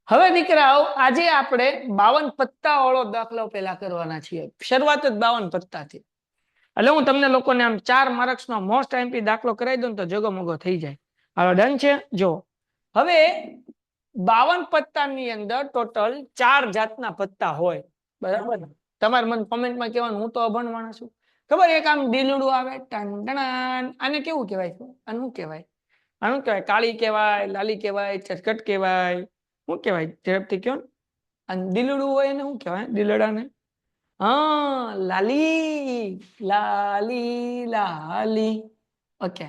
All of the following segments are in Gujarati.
હવે દીકરાઓ આજે આપણે 52 પત્તા વાળો દાખલો પેલા કરવાના છીએ. શરૂઆત જ 52 પત્તાથી. એટલે હું તમને લોકોને આમ 4 માર્ક્સ નો મોસ્ટ આઈએમપી દાખલો કરાવી દઉં તો જગમગો થઈ જાય. હવે ડન છે. જો હવે 52 પત્તાની અંદર ટોટલ 4 જાતના પત્તા હોય, બરાબર ને? તમારે મને કોમેન્ટમાં કહેવાનું, હું તો અભણ માણસ છું. ખબર, એક આમ ડીલુડું આવે, ટન ટણાન, આને કેવું કહેવાય? આનું શું કહેવાય? આનું કહેવાય કાળી કહેવાય, લાલી કહેવાય, ચરકટ કહેવાય, શું કહેવાય? ઝડપથી કયો ને. અને દીલડું હોય એને શું કહેવાય? દીલડાને હા, લાલી, લાલી, લાલી. ઓકે.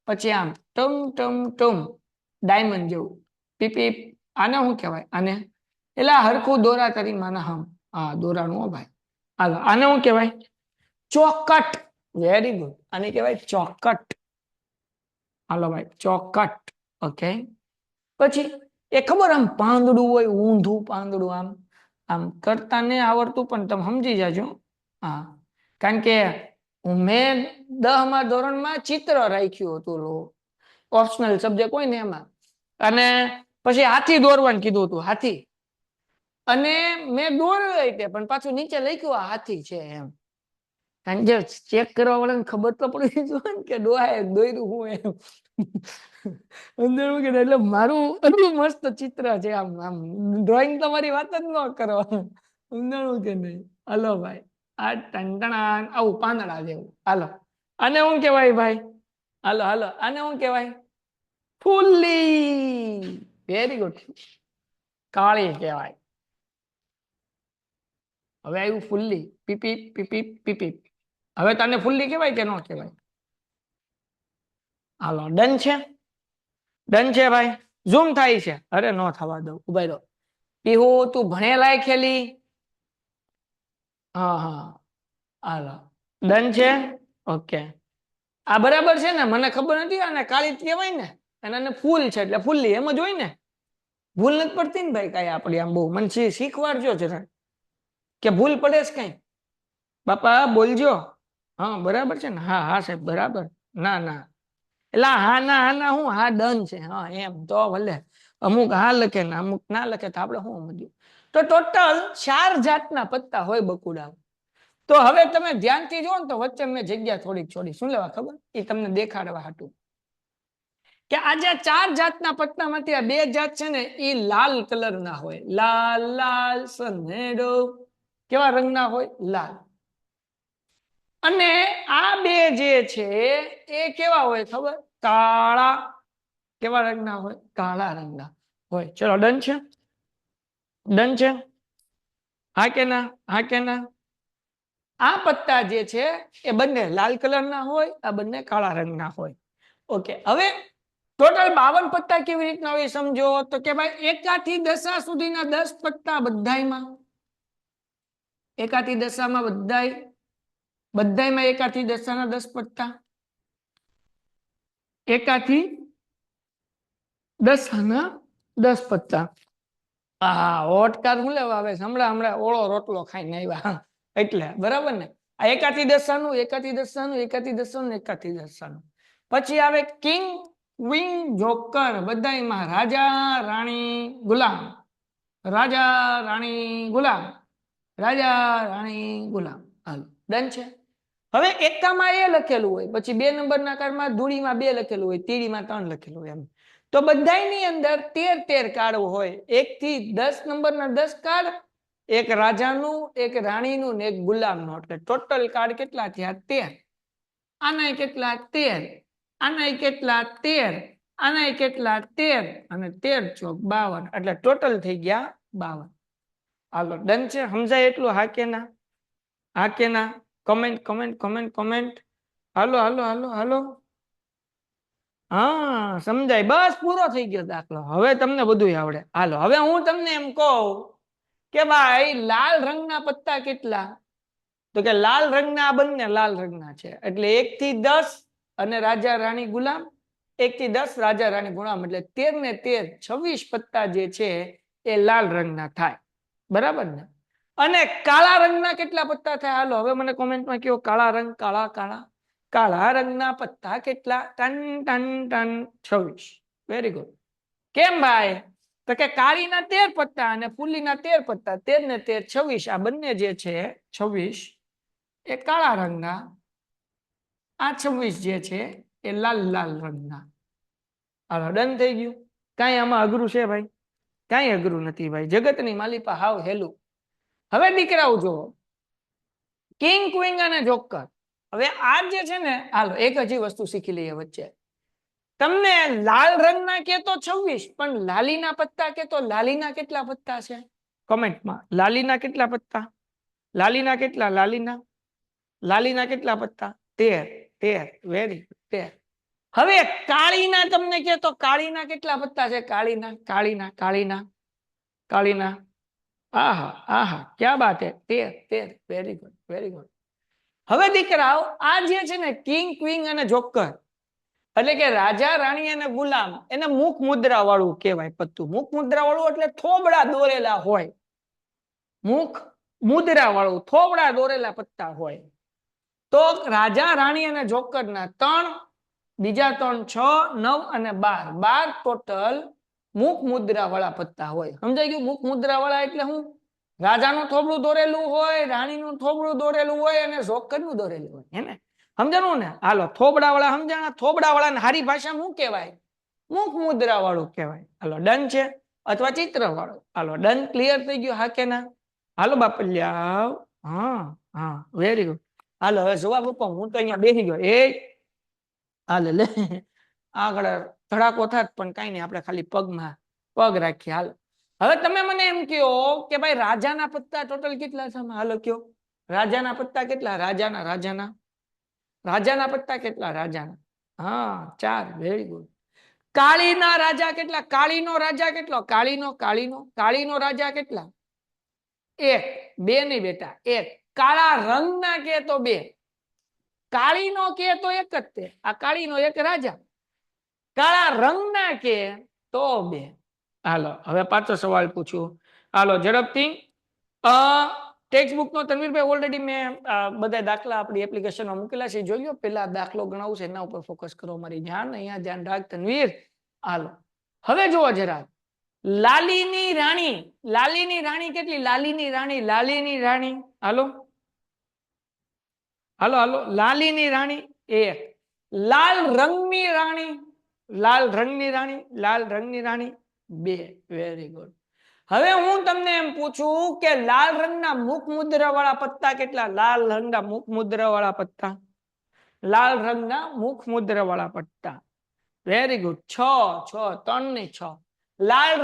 પછી આમ ટમ ટમ ટમ, ડાયમંડ જેવું, પીપી. આને શું કહેવાય? આને એલા હરખું દોરા તરી માના હમ. હા, દોરાનું હો ભાઈ. હાલો, આને શું કહેવાય? ચોકટ. Very good. આને કહેવાય ચોકટ. હાલો ભાઈ, ચોકટ. ઓકે. પછી એ ખબર, આમ પાંદડું હોય, ઊંધું પાંદડું, આમ આમ કરતા ને આવડતું પણ તમે સમજી જાજો. હા, કારણ કે મેં 10મા ધોરણમાં ચિત્ર રાખ્યું હતું, ઓપ્શનલ સબ્જેક્ટ હોય ને એમાં. અને પછી હાથી દોરવાનું કીધું હતું, હાથી. અને મેં દોર્યો તે, પણ પાછું નીચે લખ્યું આ હાથી છે એમ. કારણ કે ચેક કરવા વાળાને ખબર તો પડી જોઈએ ને કે ડોહાએ દોર્યું હું એમ. અંદર એટલે મારું એટલું મસ્ત ચિત્ર છે, આમ આમ ડ્રોઈંગ તમારી વાત જ ન કરો. ઉંદરવું કે નહીં. હાલો ભાઈ, આ ટંટણા આવું પાંદડા જેવું. હાલો, આને શું કહેવાય ભાઈ? હાલો હાલો, આને શું કહેવાય? ફૂલી. Very good. કાળી કહેવાય. હવે આવ્યું ફુલ્લી. PP PP PP. હવે તને ફુલ્લી કહેવાય કે ન કહેવાય? હાલો, ડન છે. ડન છે ભાઈ. ઝૂમ થાય છે. અરે ન થવા દઉં, ઉભા રહો. પીહુ, તું ભણેલાય ખેલી? હા હા, હાલો, ડન છે. ઓકે. આ બરાબર છે ને? મને ખબર નથી. આને કાળી કહેવાય ને, અને આને ફૂલ છે એટલે ફુલ્લી, એમ જ હોય ને? ભૂલ નથી પડતી ને ભાઈ કાંઈ આપણી? આમ બહુ મને શીખવાડજો જરા, કે ભૂલ પડે છે કઈ? બાપા બોલજો. હા બરાબર છે ને? હા હા સાહેબ બરાબર. ના ના, એટલે હા ના, હા ના હું હા ડન છે. હા એમ તો ભલે અમુક હા લખે ને અમુક ના લખે તો આપણે શું સમજ્યું? તો ટોટલ 4 જાતના પત્તા હોય બકુડા. તો હવે તમે ધ્યાનથી જુઓ ને તો વચ્ચે મેં જગ્યા થોડીક છોડી. શું લેવા ખબર? એ તમને દેખાડવા હાટું. કે આ જે 4 જાતના પત્તામાંથી આ 2 જાત છે ને, એ લાલ કલરના હોય. લાલ લાલ સનેડો. કેવા રંગના હોય? લાલ. અને આ 2 જે છે એ કેવા હોય ખબર? કાળા. કેવા રંગના હોય? કાળા રંગના હોય. ચલો, ડન છે. ડન છે. હા કે ના? હા કે ના? આ પત્તા જે છે એ બંને લાલ કલરના હોય, આ બંને કાળા રંગના હોય. ઓકે. હવે ટોટલ 52 પત્તા કેવી રીતના હોય સમજો. તો કે ભાઈ એકાથી દશા સુધીના 10 પત્તા બધાયમાં. એકાથી દશામાં બધાયમાં એકાથી દશાના 10 પત્તા. એકાથી દશાના 10 પત્તા. હા, ઓટકાર હું લેવા આવે? હમણાં ઓળો રોટલો ખાઈને આવ્યા એટલે બરાબર ને? આ એકાથી દશાનું, એકાથી દશાનું, એકાથી દશાનું, એકાથી દશાનું. પછી આવે કિંગ, ક્વીન, જોકર. બધાયમાં રાજા, રાણી, ગુલામ. રાજા, રાણી, ગુલામ. રાજા, રાણી, ગુલામ. હાલો, ડન છે. હવે એકામાં એ લખેલું હોય, પછી 2 નંબરના કાર્ડમાં ધૂળીમાં 2 લખેલું હોય, તીડીમાં 3 લખેલું હોય. એમ તો બધાયની અંદર 13 કાર્ડ હોય. 1 થી 10 નંબરના 10 કાર્ડ, એક રાજાનું, એક રાણીનું ને એક ગુલામનું. એટલે ટોટલ કાર્ડ કેટલા થયા? 13. આના કેટલા? 13. આના કેટલા? 13. આના કેટલા? 13. અને 13 ચોક 52. એટલે ટોટલ થઈ ગયા 52. હાલો, ડન છે. સમજાય એટલું? હા કે ના? હા કે ના? Comment comment comment comment. હાલો હાલો હાલો હાલો. હા સમજાય. બસ પૂરો થઈ ગયો દાખલો. હવે તમને બધું આવડે. હાલો, હવે હું તમને એમ કહું કે ભાઈ લાલ રંગના પત્તા કેટલા? તો કે લાલ રંગના આ બંને લાલ રંગના છે. એટલે 1 થી 10 અને રાજા રાણી ગુલામ. 1 થી 10 રાજા રાણી ગુલામ. એટલે 13 ને 13 26 પત્તા જે છે એ લાલ રંગના થાય. બરાબર ને? અને કાળા રંગના કેટલા પત્તા થાય? હાલો હવે મને કોમેન્ટમાં કહો. કાળા રંગ, કાળા કાળા કાળા રંગના પત્તા કેટલા? Ton ton ton 26. Very good. કેમ ભાઈ? તો કે કાળીના 13 પત્તા અને ફૂલીના 13 પત્તા, 13 ને 13 26. આ બંને જે છે 26 એ કાળા રંગના, આ 26 જે છે એ લાલ લાલ રંગના. હાલો ડન થઈ ગયું. કાંઈ આમાં અઘરું છે ભાઈ? કાંઈ અઘરું નથી ભાઈ, જગતની માલિપા હાવ હેલું. હવે દીકરાઓ જુઓ, કિંગ ક્વીન અને જોકર. હવે આ જે છે ને, હાલો એક હજી વસ્તુ શીખી લઈએ વચ્ચે. તમને લાલ રંગના કે તો 26, પણ લાલીના પત્તા કે તો લાલીના કેટલા પત્તા છે? કોમેન્ટમાં લાલીના કેટલા પત્તા? લાલીના કેટલા? લાલીના કેટલા પત્તા? 13. Very good, 13. હવે કાળીના તમને કે તો કાળીના કેટલા પત્તા છે? કાળીના આહા ક્યાં બાત હે, 13. Very good. હવે દીકરાઓ આ જે છે ને કિંગ ક્વીન અને જોકર, એટલે કે રાજા રાણી અને ગુલામ, એને મુખ મુદ્રા વાળું કહેવાય પત્તું. મુખ મુદ્રા વાળું એટલે થોબડા દોરેલા હોય. મુખ મુદ્રા વાળું થોબડા દોરેલા પત્તા હોય. તો રાજા રાણી અને જોકરના 3, બીજા 3 6, 9 અને 12 ટોટલ મુખ મુદ્રા વાળા પત્તા હોય. સમજાઈ ગયું? મુખ મુદ્રા વાળા એટલે હું? રાજાનું થોબડું દોરેલું હોય, રાણીનું થોબડું દોરેલું હોય અને જોકરનું દોરેલું હોય. હે ને? સમજાણું ને? હાલો થોબડા વાળા સમજાણા. થોબડા વાળાને હારી ભાષામાં શું કહેવાય? મુખ મુદ્રા વાળું કહેવાય. હાલો ડન છે, અથવા ચિત્ર વાળું. હાલો ડન, ક્લિયર થઈ ગયું? હા કે ના? હાલો બાપલિયા, હા વેરી ગુડ. હાલો હવે જવાબ આપો. હું તો અહીંયા બેસી ગયો. હાલે લે, આગળ ધડાકો થાત પણ કઈ નહીં, આપણે ખાલી પગમાં પગ રાખીએ. હાલો હવે તમે મને એમ કહો કે ભાઈ રાજાના પત્તા ટોટલ કેટલા છે? હાલો કયો, રાજાના પત્તા કેટલા? રાજાના પત્તા કેટલા? હા 4. Very good. કાળીના રાજા કેટલા? કાળીનો રાજા કેટલો? કાળીનો રાજા કેટલા? 1. 2 નહીં બેટા, 1. કાળા રંગના કે તો 2. કાળીનો કે તો 1 જ તે. આ કાળીનો 1 રાજા. કાળા રંગના કે તો 2. હાલો હવે પાછો સવાલ પૂછું. હાલો ઝડપથી. ટેક્સ્ટ બુક નો તનવીરભાઈ ઓલરેડી મેં બધા દાખલા આપણી એપ્લિકેશનમાં મૂકેલા છે, જોઈ લો. પેલા દાખલો ગણાવું છે એના ઉપર ફોકસ કરો. મારી અહીંયા ધ્યાન રાખ તનવીર. હાલો હવે જુઓ જરા, લાલીની રાણી કેટલી? લાલીની રાણી હાલો લાલીની રાણી 1. લાલ રંગની રાણી 2. Very good. હવે હું તમને એમ પૂછું કે લાલ રંગના મુખ મુદ્રા વાળા પત્તા કેટલા? લાલ રંગના મુખ મુદ્રા વાળા પત્તા. Very good. 6. 3 ને 6. લાલ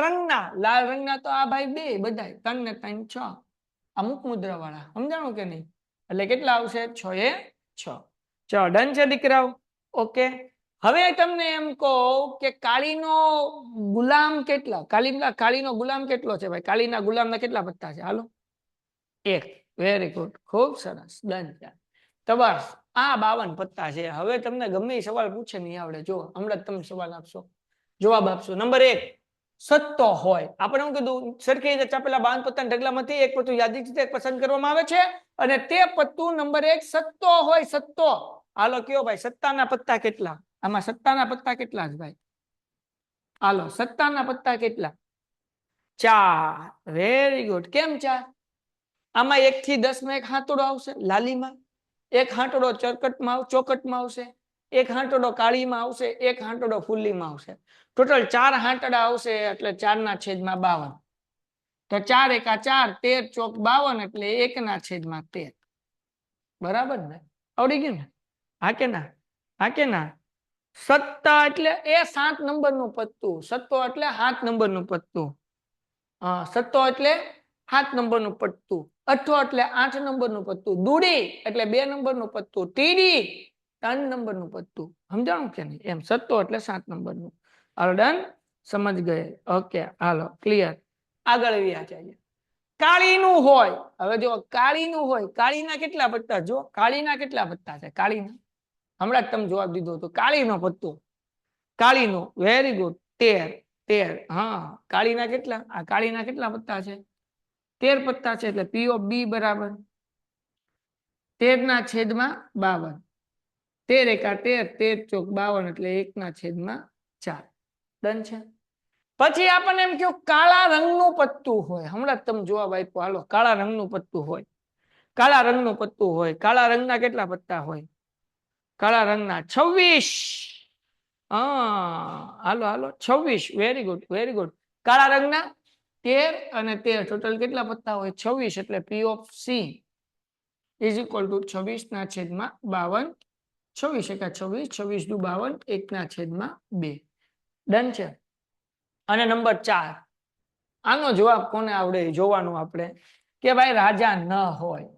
રંગના તો આ ભાઈ 2 બધા, 3 ને 3 6. આ મુખ મુદ્રા વાળા. સમજાણું કે નહીં? એટલે કેટલા આવશે? 6 એ 6. ચલો ડન છે દીકરાઓ? ઓકે. હવે તમને એમ કહો કે કાળીનો ગુલામ કેટલા? કાળીનો ગુલામ કેટલો છે ભાઈ? કાળીના ગુલામના કેટલા પત્તા છે? હાલો 1. વેરી ગુડ, ખૂબ સરસ, ડન છે. તો બસ આ 52 પત્તા છે. હવે તમને ગમે એ સવાલ પૂછે નહીં આવડે. જો હમણાં જ તમે સવાલ આપશો, જવાબ આપશો. નંબર 1, સત્તો હોય. આપણે શું કીધું? સરખી રીતે ચાપેલા 52 પત્તાના ઢગલામાંથી એક પત્તું યાદીથી પસંદ કરવામાં આવે છે અને તે પત્તું નંબર 1 સત્તો હોય. સત્તો. હાલો કયો ભાઈ, સત્તાના પત્તા કેટલા? આમાં સત્તાના પત્તા કેટલા છે ભાઈ? હાલો સત્તાના પત્તા કેટલા? 4. Very good. કેમ 4? આમાં 1 થી 10 માં એક હાંતોડો આવશે લાલીમાં, એક હાંટોડો ચોકટમાં આવશે, એક હાંટોડો કાળીમાં આવશે, એક હાંટોડો ફૂલીમાં આવશે. ટોટલ 4 હાંટડા આવશે એટલે 4/52. તો 4 એકા 4, 13 ચોક 52 એટલે 1/13. બરાબર ને? આવડી ગયું ને? હા કે ના? સત્તા એટલે એ 7 નંબરનું પત્તું. સત્તો એટલે 7 નંબરનું પત્તું. સત્તો એટલે 7 નંબરનું પત્તું. અઠ્ઠો એટલે 8 નંબરનું પત્તું. દૂડી એટલે 2 નંબરનું પત્તું. તીડી 3 નંબરનું પત્તું. સમજાણું કે નહીં? એમ સત્તો એટલે 7 નંબરનું. હાલો ડન, સમજ ગયે? ઓકે હાલો ક્લિયર. આગળ વ્યા જઈએ. કાળીનું હોય. હવે જો કાળીનું હોય, કાળીના કેટલા પત્તા? જો કાળીના કેટલા પત્તા છે? કાળીના હમણાં જ તમે જવાબ દીધો હતો. કાળીનો પત્તો, કાળીનો. Very good. 13. હા કાળીના કેટલા? આ કાળીના કેટલા પત્તા છે? 13 પત્તા છે. એટલે પી ઓફ બી બરાબર 13/52. 13 એકા 13, 13 ચોક 52 એટલે 1/4. ડન છે? પછી આપણને એમ કહ્યું કાળા રંગનું પત્તું હોય, હમણાં તમે જવાબ આપ્યો, હાલો કાળા રંગનું પત્તું હોય, કાળા રંગનું પત્તું હોય, કાળા રંગના કેટલા પત્તા હોય? કાળા રંગના 26. હાલો હાલો 26. Very good very good. કાળા રંગના 13 અને 13 ટોટલ કેટલા પત્તા હોય? 26. એટલે P of C is equal to 26/52. 26 એકા 26, 26 દુ 52, 1/2. ડન છે. અને નંબર 4, આનો જવાબ કોને આવડે જોવાનું આપણે કે ભાઈ રાજા ન હોય,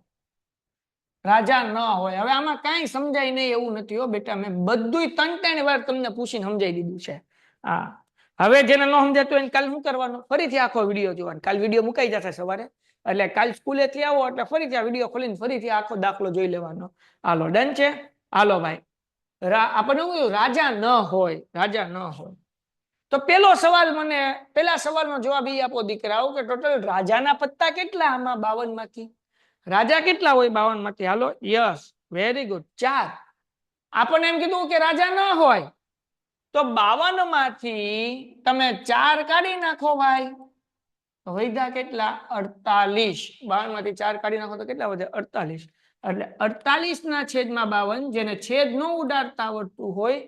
રાજા ન હોય. હવે આમાં કાંઈ સમજાય નહીં એવું નથી હો બેટા, મેં બધું 3-3 વાર તમને પૂછીને સમજાઈ દીધું છે. હા, હવે જેને ન સમજાતું એને કાલ શું કરવાનું? ફરીથી આખો વિડીયો જોવાનો. કાલ વિડીયો મુકાઈ જશે સવારે, એટલે કાલ સ્કૂલેથી આવો એટલે ફરીથી આ વિડીયો ખોલીને ફરીથી આખો દાખલો જોઈ લેવાનો. હાલો ડન છે. હાલો ભાઈ, આપણને રાજા ન હોય, રાજા ન હોય. તો પેલો સવાલ, મને પેલા સવાલનો જવાબ એ આપો દીકરાઓ કે ટોટલ રાજાના પત્તા કેટલા આમાં 52 માંથી? રાજા કેટલા હોય 52 માંથી? હાલો, યસ વેરી ગુડ, 4. આપણને એમ કીધું કે રાજા ન હોય, તો 52 માંથી તમે 4 કાઢી નાખો ભાઈ, વૈધા કેટલા? 48. 52 માંથી 4 કાઢી નાખો તો કેટલા વધે? 48. એટલે 48/52, જેને છેદ ન ઉડાડતા આવડતું હોય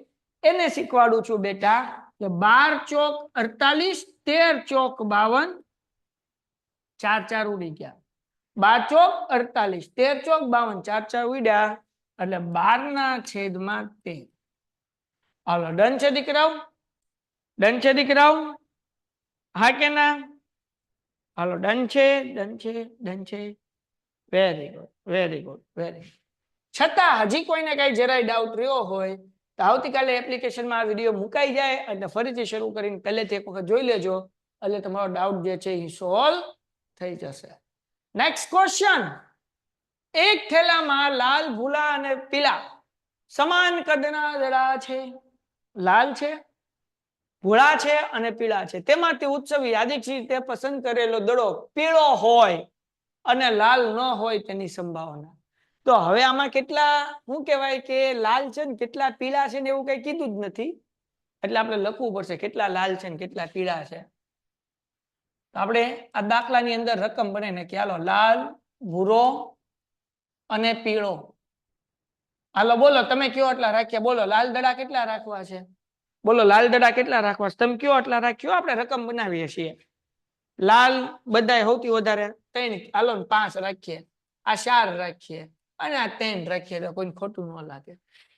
એને શીખવાડું છું બેટા કે 12 ચોક 48, 13 ચોક 52, 4 4 ઉડી ગયા. 12 ચોક 48, 13 ચોક 52, 4 4 ઉડ્યા, એટલે 12/13. હાલો ડન છે દીકરાઓ? ડન છે દીકરાઓ? હા કે ના? હાલો ડન છે, ડન છે, ડન છે. Very good very good very good. છતાં હજી કોઈને કઈ જરાય ડાઉટ રહ્યો હોય તો આવતીકાલે એપ્લિકેશનમાં આ વિડીયો મુકાઈ જાય એટલે ફરીથી શરૂ કરીને પહેલેથી એક વખત જોઈ લેજો, એટલે તમારો ડાઉટ જે છે એ સોલ્વ થઈ જશે. Next question. એક થેલામાં લાલ, ભૂરા અને પીળા સમાન કદના દડા છે. લાલ છે, ભૂરા છે અને પીળા છે. તેમાંથી ઉત્સવી યાદચ્છિક રીતે પસંદ કરેલો દડો પીળો હોય અને લાલ ન હોય તેની સંભાવના. તો હવે આમાં કેટલા શું કહેવાય કે લાલ છે ને કેટલા પીળા છે ને એવું કઈ કીધું જ નથી, એટલે આપણે લખવું પડશે કેટલા લાલ છે ને કેટલા પીળા છે. તો આપણે આ દાખલાની અંદર રકમ બને ને કે હાલો લાલ, ભૂરો અને પીળો. હાલો બોલો, તમે કયો એટલા રાખ્યા. બોલો લાલ દડા કેટલા રાખવા છે? બોલો લાલ દડા કેટલા રાખવા છે? તમે કયો એટલા રાખ્યો. આપણે રકમ બનાવીએ છીએ. લાલ બધાય સૌથી વધારે 3, હાલો 5 રાખીએ, આ 4 રાખીએ અને આ 3 રાખીએ તો કોઈ ખોટું ન લાગે.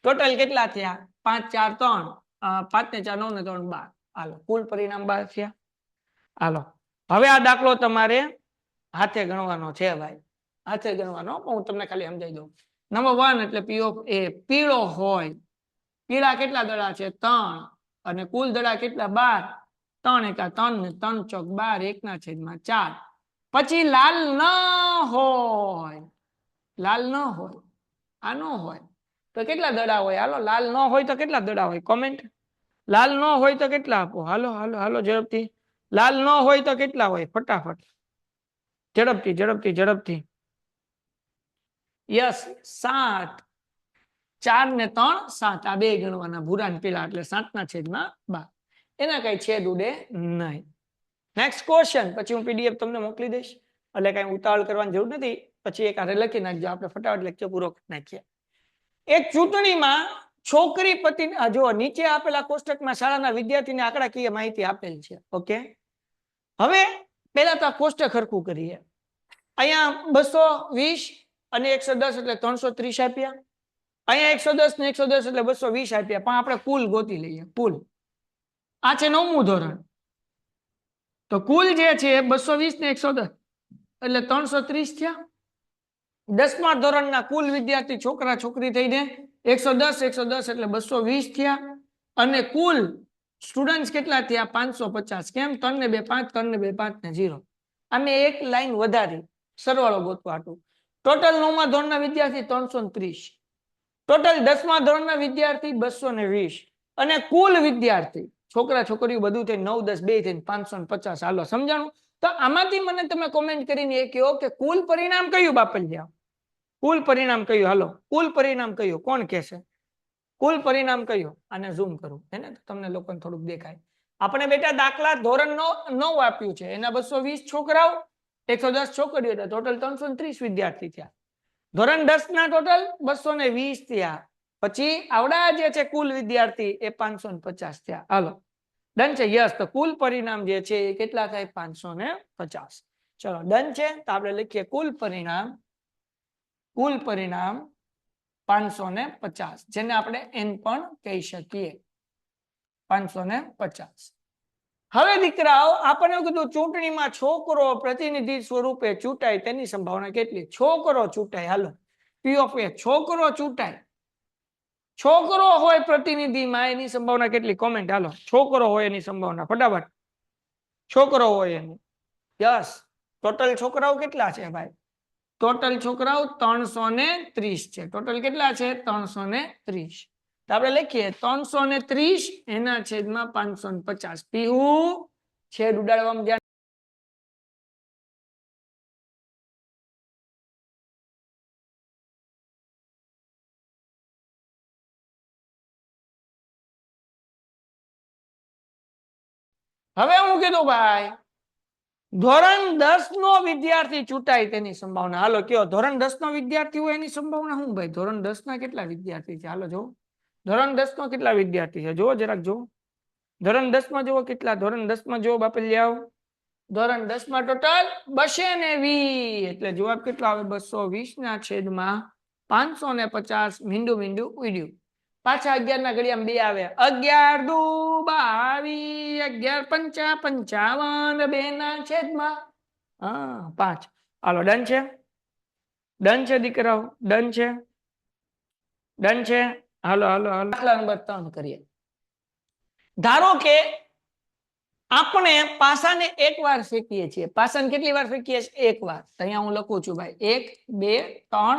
ટોટલ કેટલા થયા? 5 4 3, 5 ને 4 9 ને 3 12. હાલો કુલ પરિણામ 12 થયા. હાલો હવે આ દાખલો તમારે હાથે ગણવાનો છે ભાઈ, હાથે ગણવાનો. પણ હું તમને ખાલી સમજાવી દઉં. નંબર 1 એટલે P of A પીળો હોય. પીળા કેટલા દડા છે? 3. અને કુલ દડા કેટલા? 12. 3 એકા 3 ને 3 ચોક 12, 1/4. પછી લાલ ન હોય, લાલ ન હોય, આ ન હોય તો કેટલા દડા હોય? હાલો લાલ ન હોય તો કેટલા દડા હોય? કોમેન્ટ. લાલ ન હોય તો કેટલા આપો? હાલો હાલો હાલો ઝડપથી. લાલ ન હોય તો કેટલા હોય? ફટાફટ ઝડપથી ઝડપથી ઝડપથી. યસ 7. 4 ને 3 7, આ બે ગણવાના ભૂરા ને પીળા, એટલે 7/12. એના કઈ છેદ ઉડે નહીં. Next question. પછી હું PDF તમને મોકલી દઈશ, એટલે કઈ ઉતાવળ કરવાની જરૂર નથી. પછી એક હારે લખી નાખજો, આપણે ફટાફટ લેક્ચર પૂરો કરી નાખીએ. એક ચૂંટણીમાં છોકરી પતિ, જો નીચે આપેલા કોષ્ટકમાં શાળાના વિદ્યાર્થીને આંકડાકીય માહિતી આપેલ છે. ઓકે, હવે પહેલા તો આ કોષ્ટક હરખું કરીએ. અહીંયા 220 અને 110 એટલે 330 આપ્યા. અહીંયા 110 ને 110 એટલે 220 આપ્યા. પણ આપણે કુલ ગોતી લઈએ. કુલ આ છે 9મું ધોરણ, તો કુલ જે છે 220 ને 110 એટલે 330 થયા. 10મા ધોરણના કુલ વિદ્યાર્થી છોકરા છોકરી થઈને 110 એટલે 220 થયા. અને કુલ સ્ટુડન્ટ્સ કેટલા થયા? 550. કેમ? 3 ને 2 5, 3 ને 2 5 ને 0. અમે એક લાઈન વધારી સરવાળો ગોતવા હતું. ટોટલ 9મા ધોરણના વિદ્યાર્થી 330, ટોટલ 10મા ધોરણના વિદ્યાર્થી 220, અને કુલ વિદ્યાર્થી છોકરા છોકરીઓ બધું થઈ 9 10 2 થઈને 550. હાલો સમજાણું? તો આમાંથી મને તમે કોમેન્ટ કરીને એ કહો કે કુલ પરિણામ કયું બાપલિયા? કુલ પરિણામ કયું? હાલો કુલ પરિણામ કયું? કોણ કહેશે? કુલ પરિણામ કયું? આને ઝૂમ કરું હે ને, તમને લોકોને થોડુંક દેખાય. આપણે બેટા દાખલા ધોરણ 9 આપ્યું છે, એના 220 છોકરાઓ 110 છોકરીઓ, ટોટલ 330 વિદ્યાર્થી થયા. ધોરણ 10 ના ટોટલ 220 થયા. પછી આવડા જે છે કુલ વિદ્યાર્થી એ 550 થયા. હાલો ડન છે. યસ, તો કુલ પરિણામ જે છે એ કેટલા થાય? 550. ચલો ડન છે. તો આપણે લખીએ કુલ પરિણામ 550, જેને આપણે n પણ કહી શકીએ. 550. હવે દીકરાઓ આપણને કીધું ચૂંટણીમાં છોકરો પ્રતિનિધિ સ્વરૂપે ચૂંટાય તેની સંભાવના કેટલી? છોકરો ચૂંટાય. હાલો P of A, છોકરો ચૂંટાય, છોકરો હોય પ્રતિનિધિમાં એની સંભાવના કેટલી? કોમેન્ટ. હાલો છોકરો હોય એની સંભાવના ફટાફટ. છોકરો હોય એની. યસ, ટોટલ છોકરાઓ કેટલા છે ભાઈ? ટોટલ છોકરાઓ 330 છે. ટોટલ કેટલા છે? 330. તો આપણે લખીએ 330 એના છેદમાં 550. પીહુ છેદ ઉડાડવામાં ધ્યાન. હવે હું કીધું ભાઈ ધોરણ 10 નો વિદ્યાર્થી ચૂંટાય તેની સંભાવના. હાલો કયો ધોરણ 10 નો વિદ્યાર્થી હોય એની સંભાવના શું ભાઈ? ધોરણ 10 ના કેટલા વિદ્યાર્થી છે? હાલો જો ધોરણ 10 નો કેટલા વિદ્યાર્થી છે? જુઓ જરાક જુઓ. ધોરણ 10 માં જુઓ કેટલા? ધોરણ 10 માં જુઓ બાપલી આવો. ધોરણ 10 માં ટોટલ 220, એટલે જવાબ કેટલો આવે? 220 ના છેદમાં 550. મીંડું મીંડું ઉડ્યું. પાછા 11 ના ઘડિયામાં 2 આવે. 11 દુ 22, 11 પંચા 55, 2 ના છેદમાં 5. હાલો ડન છે. ડન છે દીકરાઓ, ડન છે, ડન છે. હાલો હાલો હાલો દાખલા નંબર 3 કરીએ. ધારો કે આપણે પાસાને એક વાર ફેંકીએ છીએ. પાસાને કેટલી વાર ફેંકીએ છીએ? એક વાર. તો અહીંયા હું લખું છું ભાઈ 1 2 3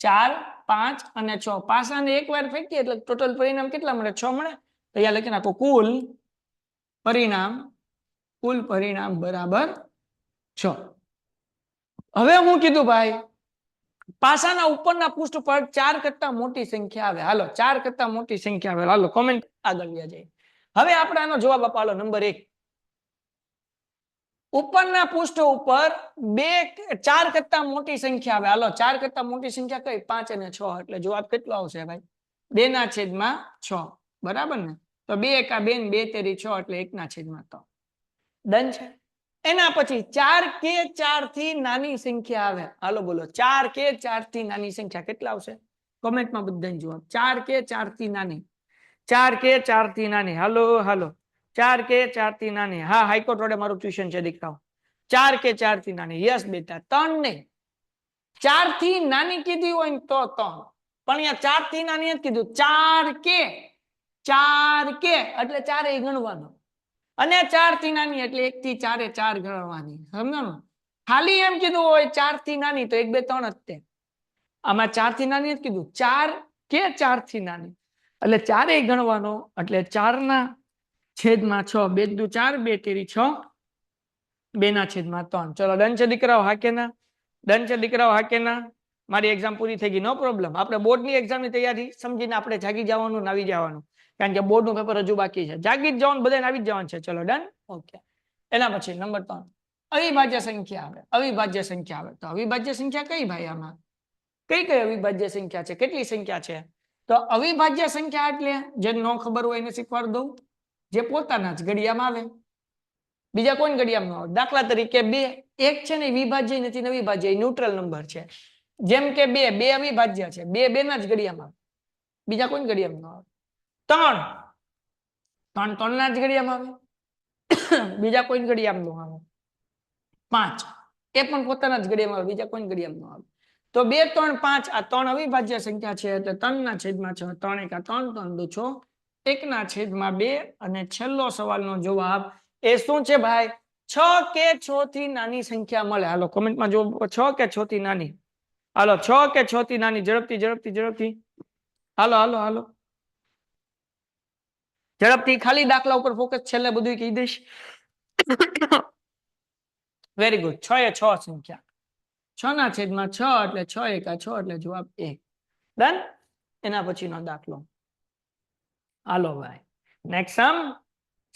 4 5 અને 6. પાસાને એક વાર ફેંકીએ એટલે ટોટલ પરિણામ કેટલા મળે? 6 મળે. તો અહીંયા લખી નાખો કુલ પરિણામ બરાબર 6. હવે હું કીધું ભાઈ પાસાના ઉપરના પૃષ્ઠ પર 4 કરતા મોટી સંખ્યા આવે. હાલો 4 કરતા મોટી સંખ્યા આવે. હાલો કોમેન્ટ આગળ વ્યા જાય. હવે આપણે આનો જવાબ આપો. હાલો નંબર 1. ઉપરના પૃષ્ઠ ઉપર 4 કરતા મોટી સંખ્યા આવે. હાલો 4 કરતા મોટી સંખ્યા કઈ? 5 અને 6. એટલે જવાબ કેટલો આવશે ભાઈ? 2 ના છેદમાં 6. બરાબર ને? તો 2 એકા 2 ને 2 તેરી 6 એટલે 1 ના છેદમાં 3. ડન છે. એના પછી 4 કે 4 થી નાની સંખ્યા આવે. હાલો બોલો 4 કે 4 થી નાની સંખ્યા કેટલા આવશે? કોમેન્ટમાં બધાને જવાબ. 4 કે 4 થી નાની. 4 કે 4 થી નાની. હાલો હાલો 4 કે 4 થી નાની. હા હાઈકોર્ટ રોડે મારું ટ્યુશન છે દીકરાઓ. 4 કે 4 થી નાની. યસ બેટા 3 નહીં. 4 થી નાની કીધી હોય ને તો 3, પણ અહીંયા 4 થી નાની નથી કીધું. 4 કે 4 કે એટલે 4 એ ગણવાનો, અને 4 થી નાની એટલે 1 થી 4 4 ગણવાની. સમજાણું? ખાલી એમ કીધું હોય 4 થી નાની તો 1 2 3 જ તે. આમાં 4 થી નાની જ કીધું. 4 કે 4 થી નાની એટલે 4 એ ગણવાનો, એટલે 4 ના છેદમાં 6. 2 દુ 4, 2 તેરી 6, 2 ના છેદમાં 3. ચલો ડન છે દીકરાઓ? હા કે ના? ડન છે દીકરાઓ? હા કે ના? મારી એક્ઝામ પૂરી થઈ ગઈ. નો પ્રોબ્લેમ. આપણે બોર્ડની એક્ઝામની તૈયારી સમજીને આપણે જાગી જવાનું, આવી જવાનું, કારણ કે બોર્ડનું પેપર હજુ બાકી છે. જાગી જ જવાનું, બધાને આવી જ જવાનું છે. ચલો ડન. ઓકે. એના પછી નંબર 3 અવિભાજ્ય સંખ્યા આવે. અવિભાજ્ય સંખ્યા આવે. તો અવિભાજ્ય સંખ્યા કઈ ભાઈ? આમાં કઈ કઈ અવિભાજ્ય સંખ્યા છે? કેટલી સંખ્યા છે? તો અવિભાજ્ય સંખ્યા એટલે જે ન ખબર હોય એને શીખવાડ દઉં. જે પોતાના જ ઘડિયામાં આવે, બીજા કોઈ ઘડિયામાં ન આવે. દાખલા તરીકે 2. 1 છે ને વિભાજ્ય નથી, અવિભાજ્ય, ન્યુટ્રલ નંબર છે. જેમ કે 2 અવિભાજ્ય છે. 2 ના જ ઘડિયામાં આવે, બીજા કોઈ ઘડિયામાં ન આવે. 3 3 ના જ ઘડિયામાં આવે, બીજા કોઈ ઘડિયામાં ન આવે. 5 એ પણ પોતાના જ ઘડિયામાં આવે, બીજા કોઈ ઘડિયામાં ન આવે. તો 2 3 5 આ 3 અવિભાજ્ય સંખ્યા છે, એટલે 3 ના છેદમાં 6. 3 એકા 3, 3 દુ 6, 1 ના છેદમાં 2. અને છેલ્લો સવાલનો જવાબ એ શું છે ભાઈ? 6 કે 6 થી નાની સંખ્યા મળે. હાલો કોમેન્ટમાં જો 6 કે 6 થી નાની. હાલો 6 કે 6 થી નાની. ઝડપથી ઝડપથી ઝડપથી. હાલો હાલો હાલો ઝડપથી. ખાલી દાખલા ઉપર ફોકસ, છેલ્લે બધું કહી દઈશ. Very good. 6 એ 6 સંખ્યા. 6 ના છેદમાં 6 એટલે 6 એકા 6 એટલે જવાબ 1. ડન. એના પછીનો દાખલો. હાલો ભાઈ નેક્સ્ટ સમ.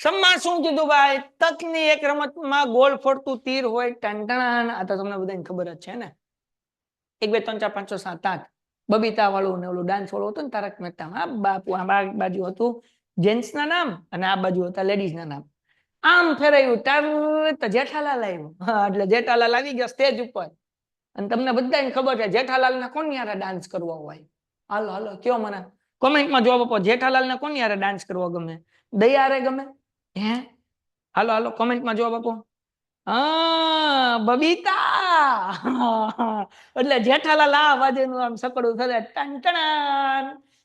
સમમાં શું કીધું ભાઈ? તકની એક રમતમાં ગોળ ફરતું તીર હોય, ટંટણ. આ તો તમને બધાને ખબર જ છે ને. 1 2 3 4 5 6 7 8 બબીતા વાળું ને ઓલું ડાન્સ વાળું હતું ને તારક મહેતામાં. આ બાપુ આ બાજુ હતું જેન્ટ્સ ના નામ અને આ બાજુ હતા લેડીઝ ના નામ. આમ ફેરાયું તરત જેઠાલાલ આવ્યો. હા, એટલે જેઠાલાલ આવી ગયો સ્ટેજ ઉપર. અને તમને બધાને ખબર છે જેઠાલાલ ને કોણ યારે ડાન્સ કરવો હોય? હાલો હાલો કયો મને કોમેન્ટમાં જવાબ આપો. જેઠાલાલ ને કોણ યારે ડાન્સ કરવો ગમે? દયા ગમે? હે? હાલો હાલો કોમેન્ટમાં જવાબ આપો. હા, બબીતા. એટલે જેઠાલાલ આ બાજુનું આમ સકડું થશે ટન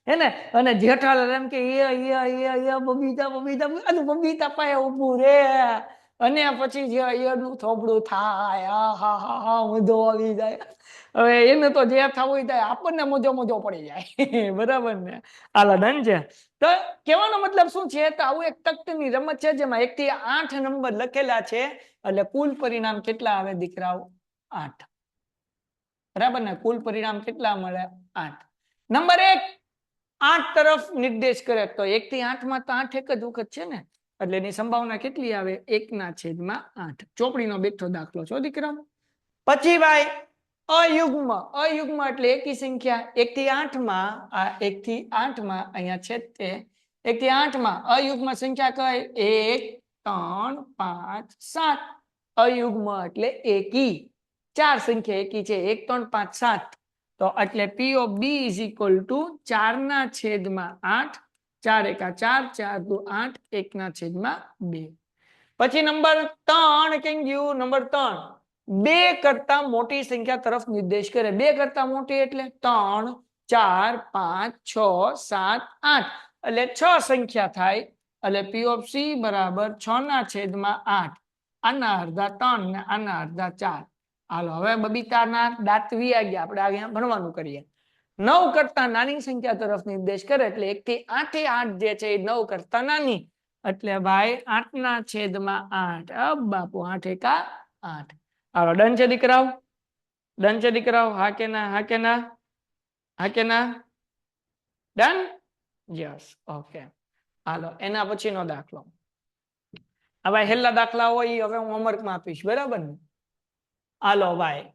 હે ને. અને જેઠાલાલ એમ કે બબીતા બબીતા અને બબીતા પાસે ઊભું રે અને પછી જે એનું થોબડું થાય. હા હા હા મજો આવી જાય. હવે એને તો જે થવું થાય આપણને મજો મજો પડી જાય. બરાબર ને? હાલો ડન છે. તો કહેવાનો મતલબ શું છે? તો આવું એક તખ્તની રમત છે જેમાં 1 થી 8 નંબર લખેલા છે. એટલે કુલ પરિણામ કેટલા આવે દીકરાઓ? 8. બરાબર ને? કુલ પરિણામ કેટલા મળે? 8. નંબર 1 8 તરફ નિર્દેશ કરે તો 1 થી 8 માં તો 8 એક જ વખત છે ને. એટલે એની સંભાવના કેટલી આવે? 1/8. ચોપડીનો બેઠો દાખલો છો દીકરાઓ. પછી ભાઈ અયુગ્મ. અયુગ્મ એટલે એકી સંખ્યા. 1 થી 8 માં આ 1 થી 8 માં અહીંયા છે તે 1 થી 8 માં અયુગ્મ સંખ્યા કઈ? 1 3 5 7. અયુગ્મ એટલે એકી. 4 સંખ્યા એકી છે. 1 3 5 7. તો એટલે P of B is equal to 4/8. 4 એકા 4 4 દુ 8 1/2. પછી નંબર 3 કેમ ગયું? નંબર 3 2 કરતા મોટી સંખ્યા તરફ નિર્દેશ કરે. 2 કરતા મોટી એટલે 3 4 5 6 7 8. એટલે 6 સંખ્યા થાય. એટલે P of C બરાબર 6/8. આના અડધા 3 ને આના અડધા 4. હાલો હવે બબીતાના દાંત વી ગયા. આપણે અહીંયા ભણવાનું કરીએ. 9 કરતા નાની સંખ્યા તરફ નિર્દેશ કરે એટલે 1 થી 8 જે છે એ 9 કરતા નાની. એટલે ભાઈ 8/8. બાપુ 8 એકા 8. હાલો ડન છે દીકરાઓ? ડન છે દીકરાઓ? હા કે ના? હા કે ના? હા કે ના? ડન? યસ. ઓકે. હાલો એના પછીનો દાખલો. હવે હેલા દાખલા હોય હવે હું હોમવર્કમાં આપીશ. બરાબર ને? હાલો ભાઈ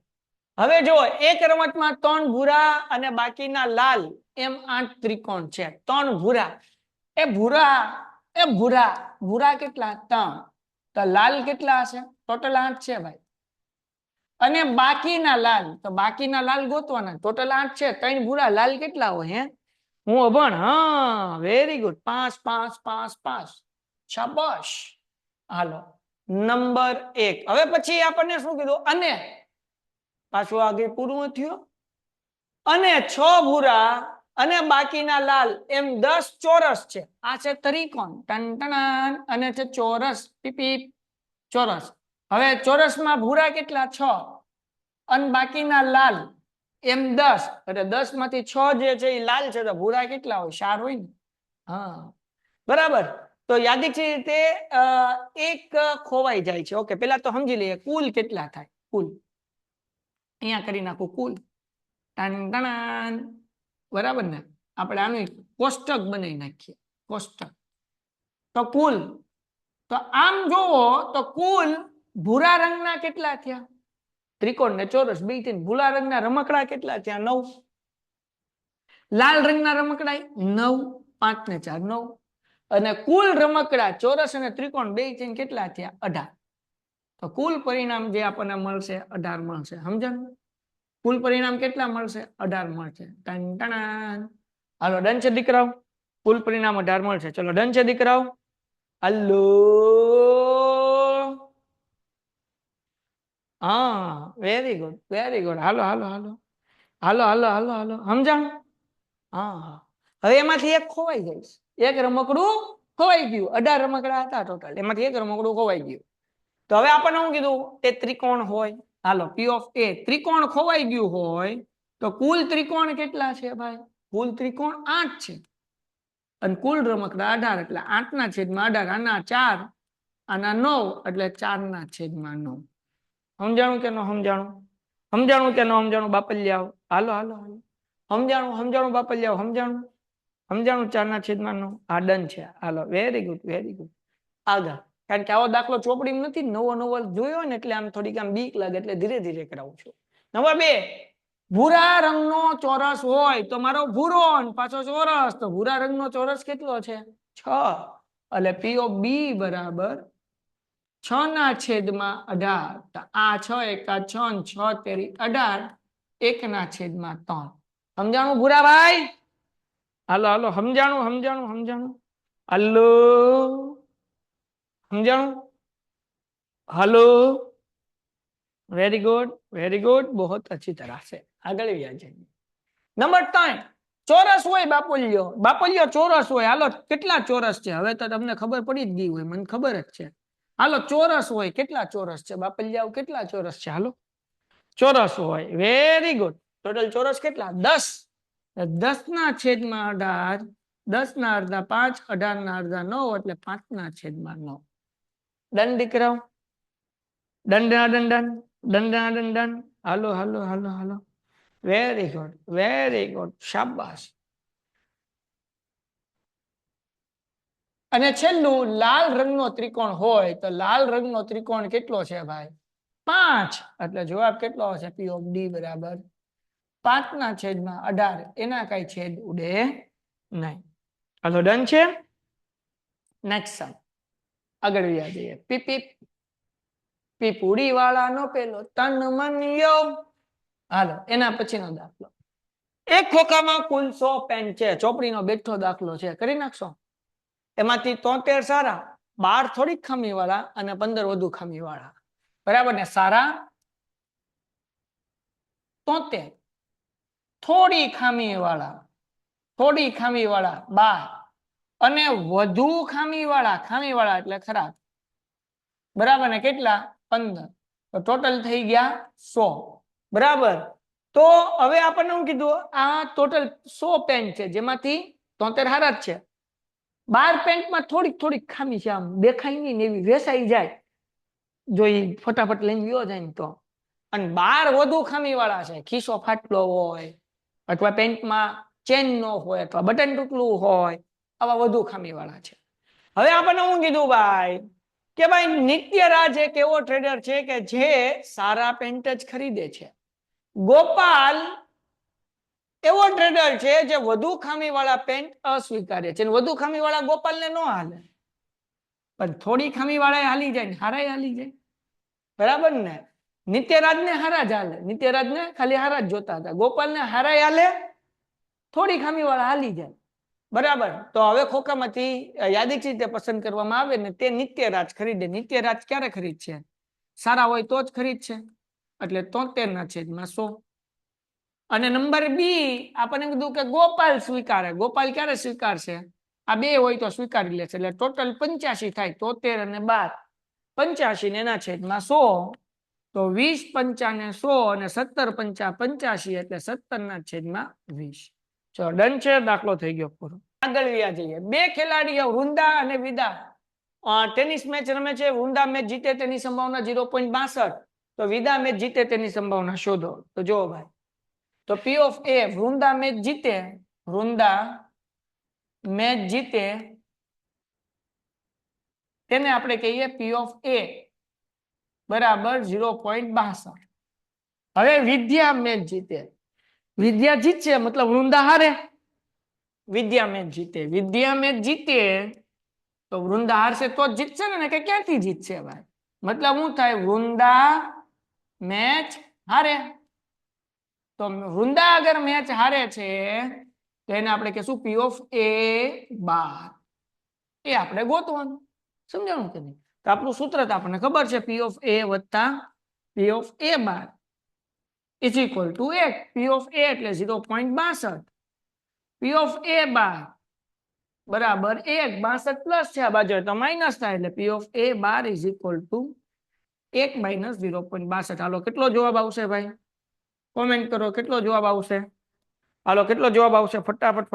હવે જો એક રમતમાં 3 ભૂરા અને બાકીના લાલ એમ 8 ત્રિકોણ છે. 3 ભૂરા ભૂરા કેટલા? 3. તો લાલ કેટલા હશે? ટોટલ 8 છે ભાઈ. અને બાકીના લાલ તો બાકીના લાલ ગોતવાના. ટોટલ 8 છે. 3 ભૂરા લાલ કેટલા હોય? હે હું અભણ. હા વેરી ગુડ. 5 5 5 5. શાબાશ. હાલો નંબર 1. હવે પછી આપણને શું કીધું? અને પાછું આગળ પૂરું થયું. અને 6 ભૂરા અને બાકીના લાલ એમ 10 ચોરસ છે. આ છે ત્રિકોણ ટન અને છે ચોરસ પીપી ચોરસ. હવે ચોરસમાં ભૂરા કેટલા? 6 અને બાકીના લાલ એમ 10. એટલે 10 માંથી 6 જે છે એ લાલ છે. તો ભૂરા કેટલા હોય? 4 હોય ને. હા બરાબર. તો યાદીની રીતે એક ખોવાઈ જાય છે. ઓકે પેલા તો સમજી લઈએ કુલ કેટલા થાય. કુલ અહીંયા કરી નાખું કુલ ટન બરાબર ને? આપણે આનું કોષ્ટક બનાવી નાખીએ. કોષ્ટક તો કુલ તો આમ જોવો તો કુલ ભૂરા રંગના કેટલા થયા? ત્રિકોણ ને ચોરસ બે થી. ભૂરા રંગના રમકડા કેટલા થયા? 9. લાલ રંગના રમકડા 9. 5 ને 4 9. અને કુલ રમકડા ચોરસ અને ત્રિકોણ બે થઈને કેટલા થયા? 18. તો કુલ પરિણામ જે આપણને મળશે 18 મળશે. સમજાણું? કુલ પરિણામ કેટલા મળશે? 18 મળશે. ટન હાલો ડન છે દીકરાઓ? કુલ પરિણામ 18 મળશે. ચલો ડન છે દીકરાઓ? હલો હા વેરી ગુડ વેરી ગુડ. હાલો હાલો હાલો હાલો હાલો હાલો હાલો સમજાણ? હા હવે એમાંથી એક ખોવાઈ જઈશ. એક રમકડું ખોવાઈ ગયું. 18 રમકડા હતા ટોટલ. એમાંથી એક રમકડું ખોવાઈ ગયું. તો હવે આપણને શું કીધું? તે ત્રિકોણ હોય. હાલો P of A ત્રિકોણ ખોવાઈ ગયું હોય તો કુલ ત્રિકોણ કેટલા છે ભાઈ? કુલ ત્રિકોણ 8 છે. અને કુલ રમકડા 18. એટલે 8/18. આના 4 આના 9 એટલે 4/9. સમજાણું કે ન સમજાણું? સમજાણું કે ન સમજાણું બાપલિયાઓ? હાલો હાલો હાલો સમજાણું બાપલિયાઓ? સમજાણું 4/9. આ ડન છે. હાલો વેરી ગુડ વેરી ગુડ. આગળ, કારણ કે આવો દાખલો ચોપડીમાં નથી, નવો નવો જોયો ને એટલે આમ થોડીક આમ બીક લાગે એટલે ધીરે ધીરે કરાવું છું. નંબર 2, ભૂરા રંગનો ચોરસ હોય તો મારો ભૂરો પાછો ચોરસ, તો ભૂરા રંગનો ચોરસ કેટલો છે? 6. એટલે P of B બરાબર 6/18. તો આ 6 એકા 6 6 તેરી 18, 1/3. સમજાણું ભૂરા ભાઈ? હાલો હાલો, સમજાણું સમજાણું સમજાણું? હાલો, સમજાણું? હાલો, वेरी गुड, बहुत अच्छी तरह से आगे जाइए. नंबर 3, ચોરસ હોય બાપુલિયો ચોરસ હોય. હાલો, કેટલા ચોરસ છે હવે તો તમને ખબર પડી જ ગઈ હોય, મને ખબર જ છે. હાલો, ચોરસ હોય, કેટલા ચોરસ છે બાપુલિયાઓ? કેટલા ચોરસ છે? હાલો, ચોરસ હોય. Very good. ટોટલ ચોરસ કેટલા? 10. 10/18, 10/2 5, 18/2 9, એટલે 5/9. ડન દીકરાઓ? દંડ. હાલો હાલો હાલો હાલો, વેરી ગુડ, શાબાશ. અને છેલ્લું, લાલ રંગનો ત્રિકોણ હોય તો લાલ રંગનો ત્રિકોણ કેટલો છે ભાઈ? 5. એટલે જવાબ કેટલો હશે? P of D બરાબર 5/18. એના કઈ છેદ ઉડે નહીં. હાલો, ડન છે. નેક્સ્ટ સમ આગળ જઈએ. પીપુડી વાળાનો પેલો તન મન યો. હાલો, એના પછીનો દાખલો. એક ખોખામાં કુલ 100 પેન છે. ચોપડીનો બેઠો દાખલો છે, કરી નાખશો. એમાંથી 73 સારા, 12 થોડીક ખામી વાળા અને 15 વધુ ખામી વાળા. બરાબર ને? સારા 73, થોડી ખામી વાળા 12 અને વધુ ખામી વાળા એટલે ખરાબ. બરાબર ને? કેટલા? 15. તો ટોટલ થઈ ગયા 100. બરાબર. તો હવે આપણને શું કીધું? આ ટોટલ 100 પેન છે, જેમાંથી 73 હારા જ છે. 12 પેન્ટમાં થોડીક ખામી છે, આમ દેખાય નહીં ને એવી વેસાઈ જાય જો એ ફટાફટ લઈને ગયો જાય ને તો. અને 12 વધુ ખામી વાળા છે, ખીસો ફાટલો હોય અથવા પેન્ટમાં ચેન ન હોય અથવા બટન તૂટલું હોય, આવા વધુ ખામી વાળા છે. હવે આપણને શું કીધું ભાઈ? કે ભાઈ નિત્યરાજ એક એવો ટ્રેડર છે કે જે સારા પેન્ટ જ ખરીદે છે. ગોપાલ એવો ટ્રેડર છે જે વધુ ખામી વાળા પેન્ટ અસ્વીકાર્ય છે. વધુ ખામી વાળા ગોપાલને ન હાલે, પણ થોડી ખામી વાળા હાલી જાય ને હારાય હાલી જાય. બરાબર ને? નિત્યરાજને હારા જ હાલે, નિત્યરાજને ખાલી હારા જ જોતા હતા. ગોપાલને હારાય હાલે, થોડી ખામી વાળા હાલી જાય. બરાબર. તો હવે ખોખામાંથી યાદીની રીતે પસંદ કરવામાં આવે ને તે નિત્યરાજ ખરીદે. નિત્યરાજ ક્યારે ખરીદશે? સારા હોય તો જ ખરીદશે. એટલે 73/100. અને નંબર બી આપણને કીધું કે ગોપાલ સ્વીકારે. ગોપાલ ક્યારે સ્વીકારશે? આ 2 હોય તો સ્વીકારી લેશે. એટલે ટોટલ 85 થાય. 73 અને 12, 85 ને એના છેદમાં 100. તો 20 × 5 = 100 અને 17 × 5 = 85, એટલે 17/20. ચલો, ડન છે. દાખલો થઈ ગયો પૂરો. આગળ જઈએ. 2 ખેલાડીઓ વૃંદા અને વિદા ટેનિસ મેચ રમે છે. વૃંદા મેચ જીતે તેની સંભાવના 0.62, તો વિદા મેચ જીતે તેની સંભાવના શોધો. તો જો ભાઈ, તો P of A, Vrinda match જીતે તેને આપણે કહીએ P of A બરાબર 0.62. હવે વિદ્યા મેચ જીતે, વિદ્યા જીતશે મતલબ વૃંદા હારે. વિદ્યા મેચ જીતે તો વૃંદા હારશે તો જ જીતશે ને, કે ક્યાંથી જીતશે ભાઈ? મતલબ શું થાય? વૃંદા મેચ હારે. તો વૃંદા અગર મેચ હારે છે તો એને આપણે કહીશું P of A બાર. એ આપણે ગોતવાનું. સમજાણું કે નહીં? તો આપણું સૂત્ર તો આપણને ખબર છે, P of A વત્તા P of A bar is equal to 1. P of A એટલે 0.62. P of A બાર બરાબર 1. 62 પ્લસ છે આ બાજુ તો માઇનસ થાય, એટલે P of A bar is equal to 1 - 0.62. હાલો, કેટલો જવાબ આવશે ભાઈ? કોમેન્ટ કરો, કેટલો જવાબ આવશે? હાલો, કેટલો જવાબ આવશે? ફટાફટ.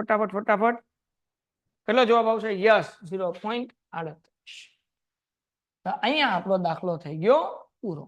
કેટલો જવાબ આવશે? યસ, 0.38. અહીંયા આપણો દાખલો થઈ ગયો પૂરો.